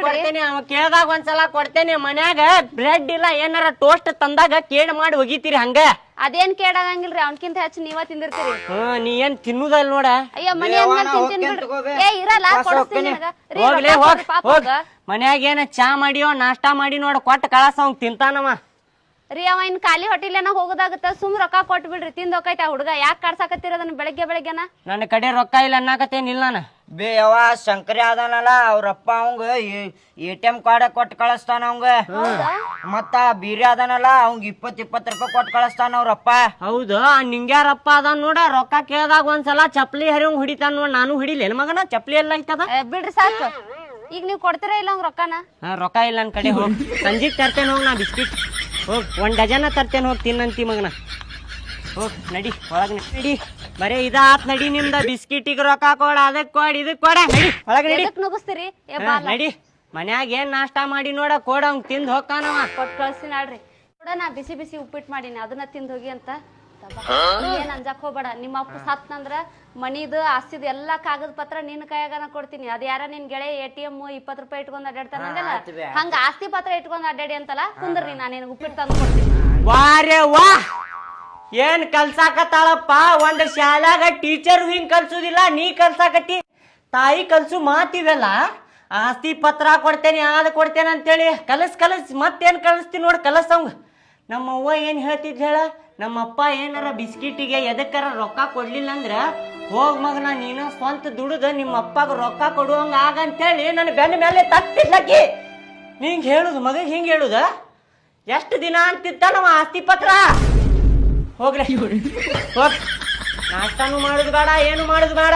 ಕೊಡ್ತೇನೆ ಅವ ಕೇಳ್ದಾಗ ಒಂದ್ಸಲ ಕೊಡ್ತೇನೆ. ಮನ್ಯಾಗ ಬ್ರೆಡ್ ಇಲ್ಲ ಏನಾರ ಟೋಸ್ಟ್ ತಂದಾಗ ಕೇಡ್ ಮಾಡಿ ಒಗಿತೀರಿ ಹಂಗ. ಅದೇನ್ ಕೇಳಾಗಂಗಿಲ್ರಿ, ಅವ್ನಕ್ಕಿಂತ ಹೆಚ್ಚು ನೀವ ತಿಂದಿರ್ತೀರಿ. ನೀ ಏನ್ ತಿನ್ನುದಲ್ ನೋಡ. ಅಯ್ಯೋ ಮನಿ ಅಂದ್ಮೇಲೆ ತಿಂತೀನಿ ಬಿಡ್ರಿ. ಏ ಇರಲ್ಲ ಕೊಡಿಸ್ತೀನಿ ನಿನಗ. ಹೋಗ್ಲೇ ಹೋಗ್ ಮನ್ಯಾಗ ಏನ ಚಾ ಮಾಡಿಯೋ ನಾಷ್ಟಾ ಮಾಡಿ ನೋಡ ಕೊಟ್ಟ ಕಳಸ ಅವ್ನ್ ತಿಂತಾನವ. ರೀ ಅವ ಇನ್ ಖಾಲಿ ಹೊಟ್ಟಿಲೇನ ಹೋಗೋದಾಗತ್ತ, ಸುಮ್ ರೊಕ್ಕ ಕೊಟ್ ಬಿಡ್ರಿ, ತಿಂದ್ ಹೋಗೈತ ಹುಡುಗ. ಯಾಕೆ ಕಾಡ್ಸಾಕತ್ತಿರೋದನ್ನ ಬೆಳಗ್ಗೆನ? ನನ್ನ ಕಡೆ ರೊಕ್ಕ ಇಲ್ಲ ಅನ್ನಕತ್ತೇನಿಲ್ಲ ನಾನು. ಬೇ ಯವ ಶಂಕರಿ ಅದಾನಲ್ಲ ಅವ್ರಪ್ಪ ಅವಂಗ ATM ಕಾರ್ಡ್ ಕೊಟ್ಟು ಕಳಿಸ್ತಾನ ಅವಂಗ. ಮತ್ತ ಬೀರಿ ಅದಾನಲ್ಲ ಅವಂಗ 20 ರೂಪಾಯಿ ಕೊಟ್ಟು ಕಳಿಸ್ತಾನ ಅವ್ರಪ್ಪ. ಹೌದು ನಿಂಗ್ಯಾರಪ್ಪ ಅದ ನೋಡ. ರೊಕ್ಕ ಕೇಳ್ದಾಗ ಒಂದ್ಸಲ ಚಪ್ಲಿ ಹರಿಯಂಗ್ ಹಿಡಿತಾನ ನೋಡ್. ನಾನು ಹಿಡಿಲೇನ್ ಮಗನ? ಚಪ್ಲಿ ಎಲ್ಲ ಐತದ. ಬಿಡ್ರಿ ಸಾಕು. ಈಗ ನೀವ್ ಕೊಡ್ತೀರಾ ಇಲ್ಲ ಅವ್ನ ರೊಕ್ಕನ? ರೊಕ್ಕ ಇಲ್ಲ ನನ್ ಕಡೆ. ಹೋಗ್ ಸಂಜಿಗ್ ತರ್ತೇನೆ ಹೋಗ್ ನಾ ಬಿಸ್ಕಿಟ್. ಹೋಗ್ 1 ಡಜನ್ ತರ್ತೇನೆ ಹೋಗ್ ತಿನ್ನಂತಿ ಮಗನ. ಹೋಗ್ ನಡಿ ಒಳಗ್ ನಡಿ. ಬರೇ ಇದಾತ್ ನಡಿ ನಿಮ್ದ. ಬಿಸ್ಕಿಟಿಗೆ ರೊಕ್ಕ ಕೊಡ, ಅದಕ್ ಕೊಡ, ಇದಕ್ ಕೊಡ. ನಡಿ ಒಳಗ್ ನಡಿ. ನುಗ್ಗಿಸ್ತೀರಿ ನಡಿ ಮನ್ಯಾಗ ಏನ್ ನಾಷ್ಟಾ ಮಾಡಿ ನೋಡ ಕೊಡ ಅವ್ನ್ ತಿಂದ್ ಹೋಗ್ತಾನವ. ಕೊಟ್ ಕಳ್ಸ್ತೀನಿ ಆಡ್ರಿ. ನೋಡ ನಾ ಬಿಸಿ ಬಿಸಿ ಉಪ್ಪಿಟ್ಟು ಮಾಡೀನಿ, ಅದನ್ನ ತಿಂದ್ ಹೋಗಿ ಅಂತ. ಏನ್ ಅಂಜಾಕ್ ಹೋಗ್ಬೇಡ. ನಿಮ್ಮ ಅಪ್ಪ ಸತ್ನಂದ್ರ ಮನಿದು ಆಸ್ತಿದು ಎಲ್ಲಾ ಕಾಗದ ಪತ್ರ ನಿನ್ ಕೈಯಾಗನ ಕೊಡ್ತೀನಿ. ಅದ್ ಯಾರ ನಿನ್ ಗೆಳೆ ATM 20 ರೂಪಾಯಿ ಇಟ್ಕೊಂಡ್ ಅಡ್ಡಾಡ್ತಾನಂದಲ್ಲ, ಹಂಗ ಆಸ್ತಿ ಪತ್ರ ಇಟ್ಕೊಂಡ್ ಅಡ್ಡಾಡಿ ಅಂತಲ್ಲ. ಕುಂದ್ರಿ ನಾನು ನಿನ್ ಉಪ್ಪಿಟ್ಟು ತಂದು ಕೊಡ್ತೀನಿ. ವಾರೇ ವಾ ಏನ್ ಕಲ್ಸಾಕತ್ತಾಳಪ್ಪ. ಒಂದ್ ಶಾಲ್ಯಾಗ ಟೀಚರ್ ಹಿಂಗ್ ಕಲ್ಸುದಿಲ್ಲ, ನೀ ಕಲ್ಸಾಕತ್ತಿ. ತಾಯಿ ಕಲ್ಸು ಮಾತಿವೆಲ್ಲ. ಆಸ್ತಿ ಪತ್ರ ಕೊಡ್ತೇನೆ ಅದ್ ಕೊಡ್ತೇನೆ ಅಂತೇಳಿ ಕಲಸ್ ಮತ್ತೇನ್ ಕಲಿಸ್ತೀನಿ ನೋಡ್ ಕಲಸಂಗ. ನಮ್ಮ ಅವ್ವ ಏನ್ ಹೇಳ್ತಿದ್ ಹೇಳ, ನಮ್ಮಪ್ಪ ಏನಾರ ಬಿಸ್ಕಿಟಿಗೆ ಎದಕ್ಕಾರ ರೊಕ್ಕ ಕೊಡ್ಲಿಲ್ಲ ಅಂದ್ರ ಹೋಗ್ ಮಗನ ನೀನು ಸ್ವಂತ ದುಡುದ ನಿಮ್ಮ ಅಪ್ಪಗ ರೊಕ್ಕ ಕೊಡುವಂಗ ಆಗಂತೇಳಿ ನನ್ನ ಬೆನ್ನ ಮೇಲೆ ತತ್ತಿದ್ಲಕ್ಕಿ. ನಿಂಗ್ ಹೇಳುದು ಮಗ ಹಿಂಗ್ ಹೇಳುದ? ಎಷ್ಟು ದಿನ ಅಂತಿತ್ತ ನಮ್ಮ ಆಸ್ತಿ ಪತ್ರ. ಹೋಗ್ಲಿ ಹೋಗ್ ನಾಷ್ಟಾನು ಮಾಡುದು ಬೇಡ, ಏನು ಮಾಡುದು ಬೇಡ.